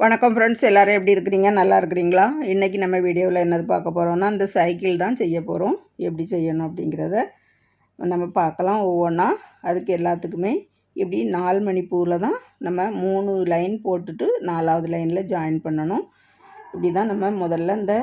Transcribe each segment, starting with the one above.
வணக்கம் ஃப்ரெண்ட்ஸ், எல்லோரும் எப்படி இருக்கிறீங்க? நல்லா இருக்கிறீங்களா? இன்றைக்கி நம்ம வீடியோவில் என்னது பார்க்க போகிறோம்னா, அந்த சைக்கிள் தான் செய்ய போகிறோம். எப்படி செய்யணும் அப்படிங்கிறத நம்ம பார்க்கலாம் ஒவ்வொன்றா. அதுக்கு எல்லாத்துக்குமே இப்படி 4 மணி பூவில் தான் நம்ம 3 லைன் போட்டுட்டு 4வது லைனில் ஜாயின் பண்ணணும். இப்படி தான் நம்ம முதல்ல இந்த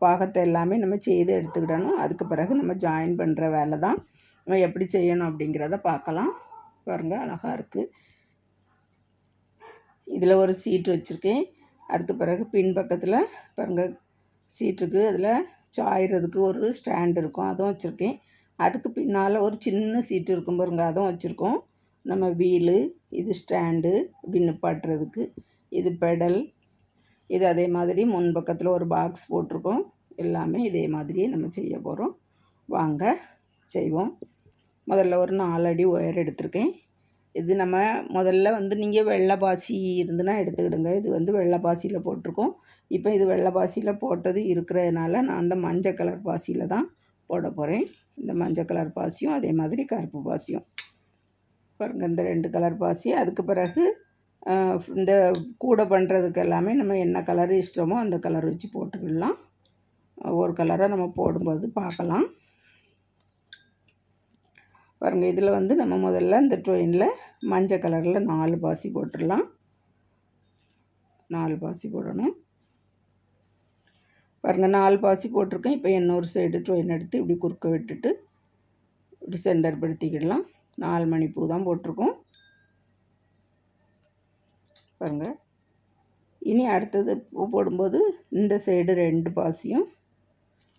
பாகத்தை எல்லாமே நம்ம செய்து எடுத்துக்கிடணும். அதுக்கு பிறகு நம்ம ஜாயின் பண்ணுற வேலை தான் நம்ம எப்படி செய்யணும் அப்படிங்கிறத பார்க்கலாம். பாருங்கள், அழகாக இருக்குது. இதில் ஒரு சீட்டு வச்சுருக்கேன். அதுக்கு பிறகு பின்பக்கத்தில் பாருங்கள் சீட்டுக்கு அதில் சாயறதுக்கு ஒரு ஸ்டாண்ட் இருக்கும், அதுவும் வச்சுருக்கேன். அதுக்கு பின்னால் ஒரு சின்ன சீட்டு இருக்கும் பாருங்க, அதுவும் வச்சுருக்கோம். நம்ம வீலு, இது ஸ்டாண்டு இப்படி நிப்பாட்டுறதுக்கு, இது பெடல், இது அதே மாதிரி முன்பக்கத்தில் ஒரு பாக்ஸ் போட்டிருக்கோம். எல்லாமே இதே மாதிரியே நம்ம செய்ய போகிறோம். வாங்க செய்வோம். முதல்ல ஒரு 4 அடி ஒயர் எடுத்திருக்கேன். இது நம்ம முதல்ல நீங்கள் வெள்ளை பாசி இருந்துன்னா எடுத்துக்கிடுங்க. இது வெள்ளை பாசியில் போட்டிருக்கோம். இப்போ இது வெள்ளை பாசியில் போட்டது இருக்கிறதுனால நான் அந்த மஞ்சள் கலர் பாசியில் தான் போட போகிறேன். இந்த மஞ்சள் கலர் பாசியும் அதே மாதிரி கருப்பு பாசியும் பாருங்கள், இந்த 2 கலர் பாசி. அதுக்கு பிறகு இந்த கூடை பண்ணுறதுக்கு எல்லாமே நம்ம என்ன கலர் இஷ்டமோ அந்த கலர் வச்சு போட்டுக்கிடலாம். ஒரு கலராக நம்ம போடும்போது பார்க்கலாம். பாருங்கள், இதில் நம்ம முதல்ல இந்த ட்ரெயினில் மஞ்சள் கலரில் 4 பாசி போட்டுடலாம். 4 பாசி போடணும். பாருங்கள், 4 பாசி போட்டிருக்கேன். இப்போ இன்னொரு சைடு ட்ரெயின் எடுத்து இப்படி குறுக்க விட்டுட்டு இப்படி சென்டர் படுத்திக்கிடலாம். 4 மணி பூ தான் போட்டிருக்கோம். பாருங்கள், இனி அடுத்தது பூ போடும்போது இந்த சைடு 2 பாசியும்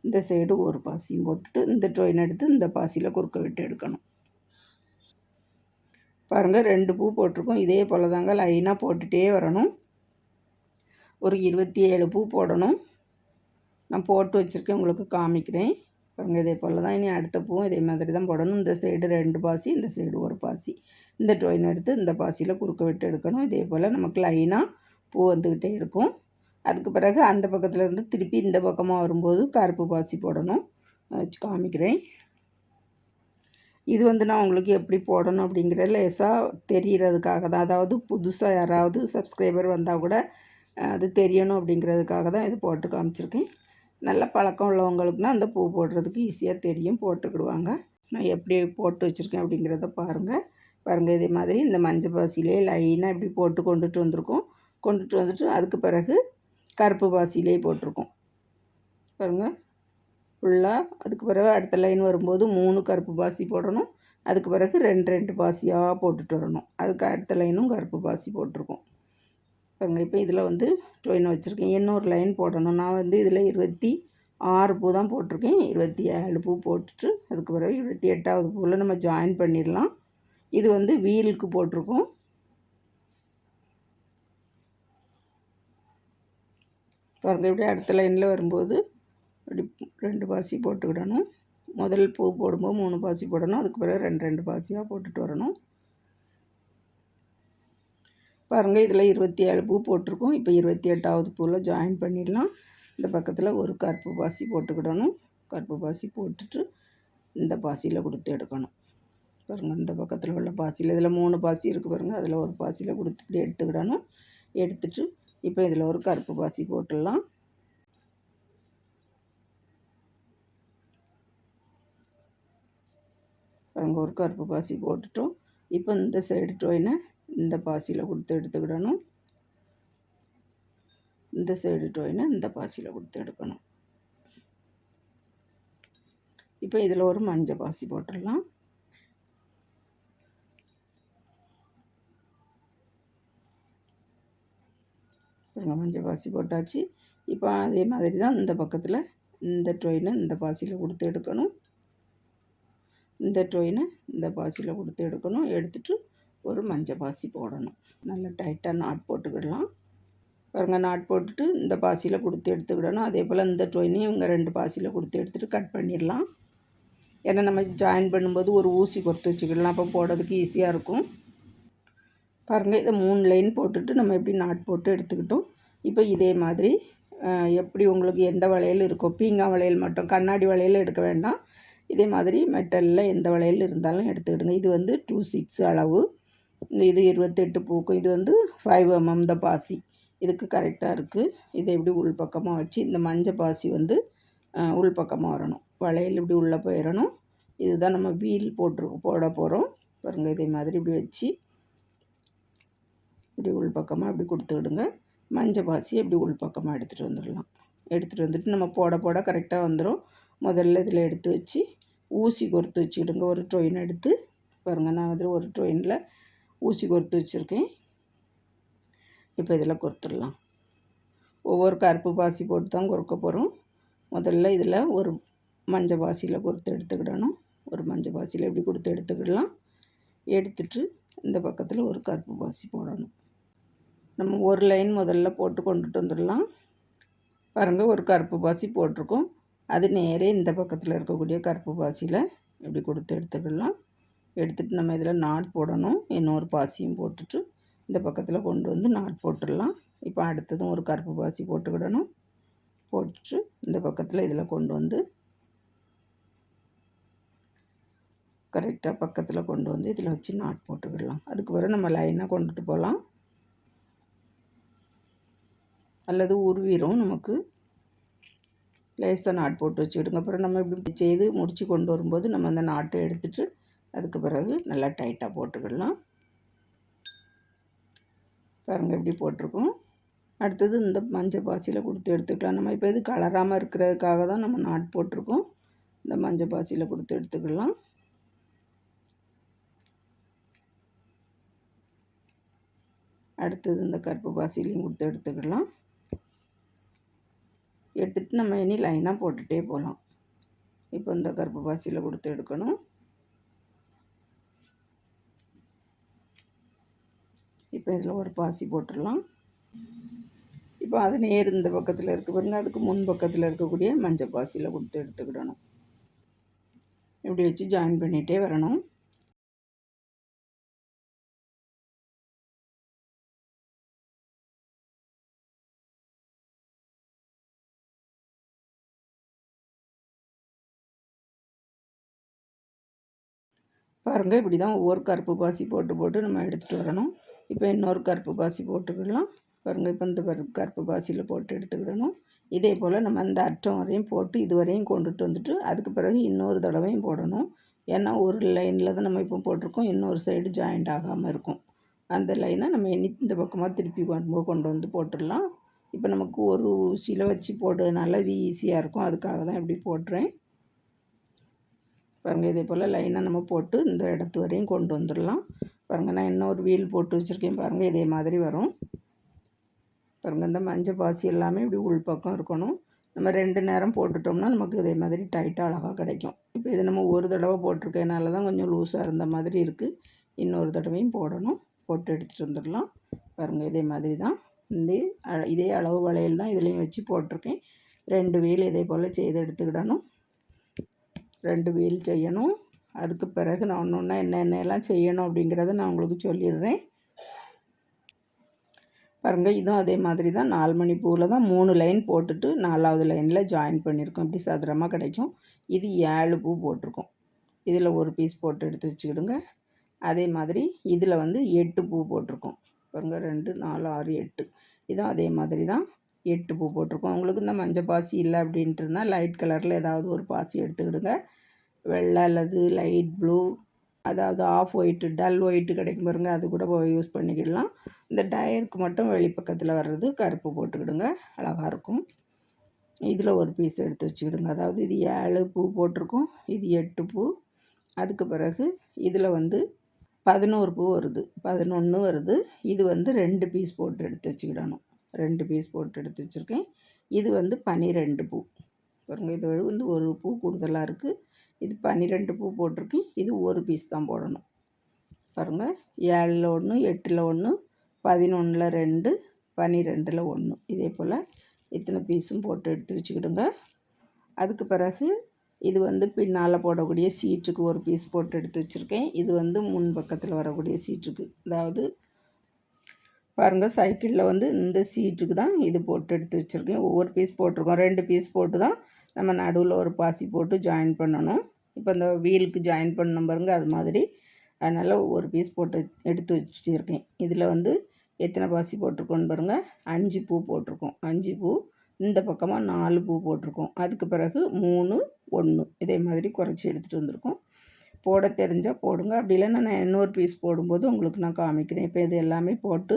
இந்த சைடு ஒரு பாசியும் போட்டுட்டு இந்த ட்ரெயின் எடுத்து இந்த பாசியில் குறுக்க விட்டு எடுக்கணும். பாருங்கள், 2 பூ போட்டிருக்கோம். இதே போல் தாங்க லைனாக போட்டுகிட்டே வரணும். ஒரு 27 பூ போடணும். நான் போட்டு வச்சுருக்கேன், உங்களுக்கு காமிக்கிறேன். பாருங்கள், இதே போல் தான். இனி அடுத்த பூவும் இதே மாதிரி தான் போடணும். இந்த சைடு 2 பாசி, இந்த சைடு ஒரு பாசி. இந்த ட்ரெயின் எடுத்து இந்த பாசியில் குறுக்க விட்டு எடுக்கணும். இதே போல் நமக்கு லைனாக பூ வந்துக்கிட்டே இருக்கும். அதுக்கு பிறகு அந்த பக்கத்தில் இருந்து திருப்பி இந்த பக்கமாக வரும்போது கருப்பு பாசி போடணும். வச்சு காமிக்கிறேன். இது நான் உங்களுக்கு எப்படி போடணும் அப்படிங்கிற லேசாக தெரிகிறதுக்காக தான். அதாவது புதுசாக யாராவது சப்ஸ்கிரைபர் வந்தால் கூட அது தெரியணும் அப்படிங்கிறதுக்காக தான் இது போட்டு காமிச்சிருக்கேன். நல்ல பழக்கம் உள்ளவங்களுக்குனா அந்த பூ போடுறதுக்கு ஈஸியாக தெரியும், போட்டுக்கிடுவாங்க. நான் எப்படி போட்டு வச்சுருக்கேன் அப்படிங்கிறத பாருங்கள். பாருங்கள், இதே மாதிரி இந்த மஞ்சள் பாசிலே லைனாக இப்படி போட்டு கொண்டுட்டு வந்திருக்கோம். கொண்டுட்டு வந்துட்டு அதுக்கு பிறகு கருப்பு பாசிலே போட்டிருக்கோம். பாருங்கள், ஃபுல்லாக. அதுக்கு பிறகு அடுத்த லைன் வரும்போது 3 கருப்பு பாசி போடணும். அதுக்கு பிறகு 2 பாசியாக போட்டுட்டு வரணும். அதுக்கு அடுத்த லைனும் கருப்பு பாசி போட்டிருக்கோம். பாருங்கள், இப்போ இதில் ட்ரெயின் வச்சுருக்கேன். இன்னொரு லைன் போடணும். நான் இதில் 26 பூ தான் போட்டிருக்கேன். 27 பூ போட்டுட்டு அதுக்கு பிறகு 28வது பூவில் நம்ம ஜாயின் பண்ணிடலாம். இது வீலுக்கு போட்டிருக்கோம். பாருங்கள், இப்படி அடுத்த லைனில் வரும்போது இப்படி 2 பாசி போட்டுக்கிடணும். முதல் பூ போடும்போது 3 பாசி போடணும். அதுக்கு பிறகு 2 பாசியாக போட்டுட்டு வரணும். பாருங்கள், இதில் 27 பூ போட்டிருக்கோம். இப்போ 28வது பூவில் ஜாயின் பண்ணிடலாம். இந்த பக்கத்தில் ஒரு கருப்பு பாசி போட்டுக்கிடணும். கருப்பு பாசி போட்டுட்டு இந்த பாசியில் கொடுத்து எடுக்கணும். பாருங்கள், இந்த பக்கத்தில் உள்ள பாசியில் இதில் 3 பாசி இருக்குது பாருங்கள். அதில் ஒரு பாசியில் கொடுத்து இப்படி எடுத்துக்கிடணும். எடுத்துட்டு இப்போ இதில் ஒரு கருப்பு பாசி போட்டுடலாம். பாருங்கள், ஒரு கருப்பு பாசி போட்டுட்டோம். இப்போ இந்த சைடு ட்ரெயினை இந்த பாசியில் கொடுத்து எடுத்துக்கிடணும். இந்த சைடு ட்ரெயினை இந்த பாசியில் கொடுத்து எடுக்கணும். இப்போ இதில் ஒரு மஞ்சள் பாசி போட்டுடலாம். மஞ்சள் பாசி போட்டாச்சு. இப்போ அதே மாதிரி தான் இந்த பக்கத்தில் இந்த ட்ரெயினை இந்த பாசியில் கொடுத்து எடுக்கணும். இந்த ட்ரெயினை இந்த பாசியில் கொடுத்து எடுக்கணும். எடுத்துகிட்டு ஒரு மஞ்சள் பாசி போடணும். நல்லா டைட்டாக நாட் போட்டுக்கிடலாம். பாருங்கள், நாட் போட்டுட்டு இந்த பாசியில் கொடுத்து எடுத்துக்கிடணும். அதே போல் இந்த ட்ரெயினையும் இவங்க 2 பாசியில் கொடுத்து எடுத்துகிட்டு கட் பண்ணிடலாம். ஏன்னா நம்ம ஜாயின் பண்ணும்போது ஒரு ஊசி கொடுத்து வச்சுக்கிடலாம், அப்போ போடுறதுக்கு ஈஸியாக இருக்கும். பாருங்கள், இதை 3 லைன் போட்டுட்டு நம்ம எப்படி நாட் போட்டு எடுத்துக்கிட்டோம். இப்போ இதே மாதிரி எப்படி உங்களுக்கு எந்த வளையல் இருக்கோ, பீங்காய் வளையல் மட்டும், கண்ணாடி வளையல் எடுக்க வேண்டாம். இதே மாதிரி மெட்டலில் எந்த வளையல் இருந்தாலும் எடுத்துக்கிடுங்க. இது 26 அளவு. இது 28 பூக்கும். இது 5 mm இந்த பாசி. இதுக்கு கரெக்டாக இருக்குது. இதை இப்படி உள் பக்கமாக வச்சு இந்த மஞ்சள் பாசி வந்து உள் பக்கமாக வரணும். வளையல் இப்படி உள்ளே போயிடணும். இதுதான் நம்ம வீல் போட போகிறோம். பாருங்கள், இதே மாதிரி இப்படி வச்சு இப்படி உள் பக்கமாக இப்படி கொடுத்துக்கிடுங்க. மஞ்சள் பாசி இப்படி உள் பக்கமாக எடுத்துகிட்டு வந்துடலாம். எடுத்துகிட்டு வந்துட்டு நம்ம போட கரெக்டாக வந்துடும். முதல்ல இதில் எடுத்து வச்சு ஊசி கோர்த்து வச்சுக்கிடுங்க. ஒரு ட்ரெயின் எடுத்து பாருங்கள், நான் வந்து ஒரு ட்ரெயினில் ஊசி கோர்த்து வச்சுருக்கேன். இப்போ இதில் கோர்த்துடலாம். ஒவ்வொரு கருப்பு பாசி போட்டு தான் கோர்க்க போகிறோம். முதல்ல இதில் ஒரு மஞ்சள் பாசியில் கொடுத்து எடுத்துக்கிடணும். ஒரு மஞ்சள் பாசியில் எப்படி கொடுத்து எடுத்துக்கிடலாம். எடுத்துட்டு இந்த பக்கத்தில் ஒரு கருப்பு பாசி போடணும். நம்ம ஒரு லைன் முதல்ல போட்டு கொண்டுட்டு வந்துடலாம். பாருங்கள், ஒரு கருப்பு பாசி போட்டிருக்கோம். அது நேரே இந்த பக்கத்தில் இருக்கக்கூடிய கருப்பு பாசியில் இப்படி கொடுத்து எடுத்துக்கிடலாம். எடுத்துகிட்டு நம்ம இதில் நாட் போடணும். இன்னொரு பாசியும் போட்டுட்டு இந்த பக்கத்தில் கொண்டு வந்து நாட் போட்டுடலாம். இப்போ அடுத்ததும் ஒரு கருப்பு பாசி போட்டுக்கிடணும். போட்டுட்டு இந்த பக்கத்தில் இதில் கொண்டு வந்து கரெக்டாக பக்கத்தில் கொண்டு வந்து இதில் வச்சு நாட் போட்டுக்கிடலாம். அதுக்கு பிறகு நம்ம லைனாக கொண்டுட்டு போகலாம். அல்லது உருவிடும். நமக்கு லேசாக நாட் போட்டு வச்சுக்கிடுங்க. அப்புறம் நம்ம இப்படி செய்து முடித்து கொண்டு வரும்போது நம்ம அந்த நாட்டை எடுத்துகிட்டு அதுக்கு பிறகு நல்லா டைட்டாக போட்டுக்கிடலாம். பாருங்கள், இப்படி போட்டிருக்கோம். அடுத்தது இந்த மஞ்சள் பாசியில் கொடுத்து எடுத்துக்கலாம். நம்ம இப்போ இது கலராமல் இருக்கிறதுக்காக தான் நம்ம நாட் போட்டிருக்கோம். இந்த மஞ்சள் பாசியில் கொடுத்து எடுத்துக்கலாம். அடுத்தது இந்த கருப்பு பாசிலையும் கொடுத்து எடுத்துக்கலாம். எடுத்துகிட்டு நம்ம இனி லைனாக போட்டுகிட்டே போகலாம். இப்போ இந்த கருப்பு பாசியில் கொடுத்து எடுக்கணும். இப்போ இதில் ஒரு பாசி போட்டுடலாம். இப்போ அது நேர் இந்த பக்கத்தில் இருக்க பாருங்க, அதுக்கு முன் பக்கத்தில் இருக்கக்கூடிய மஞ்சள் பாசியில் கொடுத்து எடுத்துக்கிடணும். இப்படி வச்சு ஜாயின் பண்ணிகிட்டே வரணும். பாருங்கள், இப்படி தான் ஒவ்வொரு கருப்பு பாசி போட்டு நம்ம எடுத்துகிட்டு வரணும். இப்போ இன்னொரு கருப்பு பாசி போட்டுக்கிடலாம். பாருங்கள், இப்போ இந்த கருப்பு பாசியில் போட்டு எடுத்துக்கிடணும். இதே போல் நம்ம அந்த அற்றம் வரையும் போட்டு இது வரையும் கொண்டுட்டு வந்துட்டு அதுக்கு பிறகு இன்னொரு தடவையும் போடணும். ஏன்னா ஒரு லைனில் தான் நம்ம இப்போ போட்டிருக்கோம். இன்னொரு சைடு ஜாயிண்ட் ஆகாமல் இருக்கும். அந்த லைனை நம்ம இந்த பக்கமாக திருப்பி கொண்டு வந்து போட்டுடலாம். இப்போ நமக்கு ஒரு ஊசியில் வச்சு போடுறதுனால இது ஈஸியாக இருக்கும். அதுக்காக தான் இப்படி போடுறேன். பாருங்கள், இதே போல் லைனாக நம்ம போட்டு இந்த இடத்து வரையும் கொண்டு வந்துடலாம். பாருங்கள், நான் இன்னொரு வீல் போட்டு வச்சுருக்கேன். பாருங்கள், இதே மாதிரி வரும். பாருங்கள், இந்த மஞ்சள் பாசி எல்லாமே இப்படி உள் பக்கம் இருக்கணும். நம்ம 2 நேரம் போட்டுட்டோம்னா நமக்கு இதே மாதிரி டைட்டாக அழகாக கிடைக்கும். இப்போ இது நம்ம ஒரு தடவை போட்டிருக்கனால தான் கொஞ்சம் லூஸாக இருந்த மாதிரி இருக்குது. இன்னொரு தடவையும் போடணும். போட்டு எடுத்துகிட்டு வந்துடலாம். பாருங்கள், இதே மாதிரி தான் இதே அளவு வளையல் தான் இதுலேயும் வச்சு போட்டிருக்கேன். 2 வீல் இதே போல் செய்து எடுத்துக்கிடணும். 2 வீல் செய்யணும். அதுக்கு பிறகு நான் ஒன்று என்னென்னலாம் செய்யணும் அப்படிங்கிறத நான் உங்களுக்கு சொல்லிடுறேன். பாருங்கள், இதுவும் அதே மாதிரி தான் 4 மணி பூவில் தான் 3 லைன் போட்டுட்டு 4வது லைனில் ஜாயின் பண்ணியிருக்கோம். இப்படி சதுரமாக கிடைக்கும். இது 7 பூ போட்டிருக்கோம். இதில் ஒரு பீஸ் போட்டு எடுத்து வச்சுக்கிடுங்க. அதே மாதிரி இதில் வந்து 8 பூ போட்டிருக்கோம். பாருங்கள், 2 4 6 8. இதுவும் அதே மாதிரி தான் 8 பூ போட்டிருக்கோம். உங்களுக்கு இந்த மஞ்சள் பாசி இல்லை அப்படின்ட்டு இருந்தால் லைட் கலரில் ஏதாவது ஒரு பாசி எடுத்துக்கிடுங்க. வெள்ளை அல்லது லைட் ப்ளூ, அதாவது ஆஃப் ஒயிட்டு, டல் ஒயிட்டு கிடைக்கும் பாருங்கள், அது கூட யூஸ் பண்ணிக்கிடலாம். இந்த டயருக்கு மட்டும் வெளிப்பக்கத்தில் வர்றது கருப்பு போட்டுக்கிடுங்க, அழகாக இருக்கும். இதில் ஒரு பீஸ் எடுத்து வச்சுக்கிடுங்க. அதாவது இது 7 பூ போட்டிருக்கோம், இது 8 பூ. அதுக்கு பிறகு இதில் வந்து 11 பூ வருது, 11 வருது. இது வந்து 2 பீஸ் போட்டு எடுத்து வச்சுக்கிடணும். 2 பீஸ் போட்டு எடுத்து வச்சுருக்கேன். இது வந்து 12 பூ. பாருங்கள், இது வந்து ஒரு பூ கூடுதலாக இருக்குது. இது 12 பூ போட்டிருக்கேன். இது ஒரு பீஸ் தான் போடணும். பாருங்கள், 7ல் 1, 8ல் 1, 11ல் 2, 12ல் 1. இதே போல் இத்தனை பீஸும் போட்டு எடுத்து வச்சுக்கிடுங்க. அதுக்கு பிறகு இது வந்து பின்னால் போடக்கூடிய சீட்டுக்கு ஒரு பீஸ் போட்டு எடுத்து வச்சுருக்கேன். இது வந்து முன் பக்கத்தில் வரக்கூடிய சீட்டுக்கு, அதாவது பாருங்கள், சைக்கிளில் வந்து இந்த சீட்டுக்கு தான் இது போட்டு எடுத்து வச்சுருக்கேன். ஒவ்வொரு பீஸ் போட்டிருக்கோம். 2 பீஸ் போட்டு தான் நம்ம நடுவில் ஒரு பாசி போட்டு ஜாயின் பண்ணணும். இப்போ இந்த வீலுக்கு ஜாயின் பண்ணணும் பாருங்கள், அது மாதிரி. அதனால் ஒவ்வொரு பீஸ் போட்டு எடுத்து வச்சுருக்கேன். இதில் வந்து எத்தனை பாசி போட்டிருக்கோன்னு பாருங்கள், 5 பூ போட்டிருக்கோம். 5 பூ, இந்த பக்கமாக 4 பூ போட்டிருக்கோம். அதுக்கு பிறகு 3, 1 இதே மாதிரி குறைச்சி எடுத்துகிட்டு வந்திருக்கோம். போட தெரிஞ்சால் போடுங்க, அப்படி இல்லைன்னா நான் இன்னொரு பீஸ் போடும்போது உங்களுக்கு நான் காமிக்கிறேன். இப்போ இது எல்லாமே போட்டு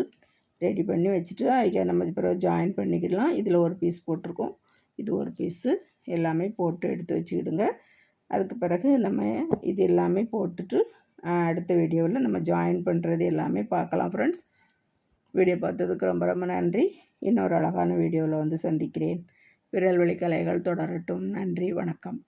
ரெடி பண்ணி வச்சுட்டு அதுக்கு நம்ம பிறகு ஜாயின் பண்ணிக்கிடலாம். இதில் ஒரு பீஸ் போட்டிருக்கோம், இது ஒரு பீஸு, எல்லாமே போட்டு எடுத்து வச்சுக்கிடுங்க. அதுக்கு பிறகு நம்ம இது எல்லாமே போட்டுட்டு அடுத்த வீடியோவில் நம்ம ஜாயின் பண்ணுறது எல்லாமே பார்க்கலாம் ஃப்ரெண்ட்ஸ். வீடியோ பார்த்ததுக்கு ரொம்ப ரொம்ப நன்றி. இன்னொரு அழகான வீடியோவில் வந்து சந்திக்கிறேன். விரல் வலி கலைகள் தொடரட்டும். நன்றி, வணக்கம்.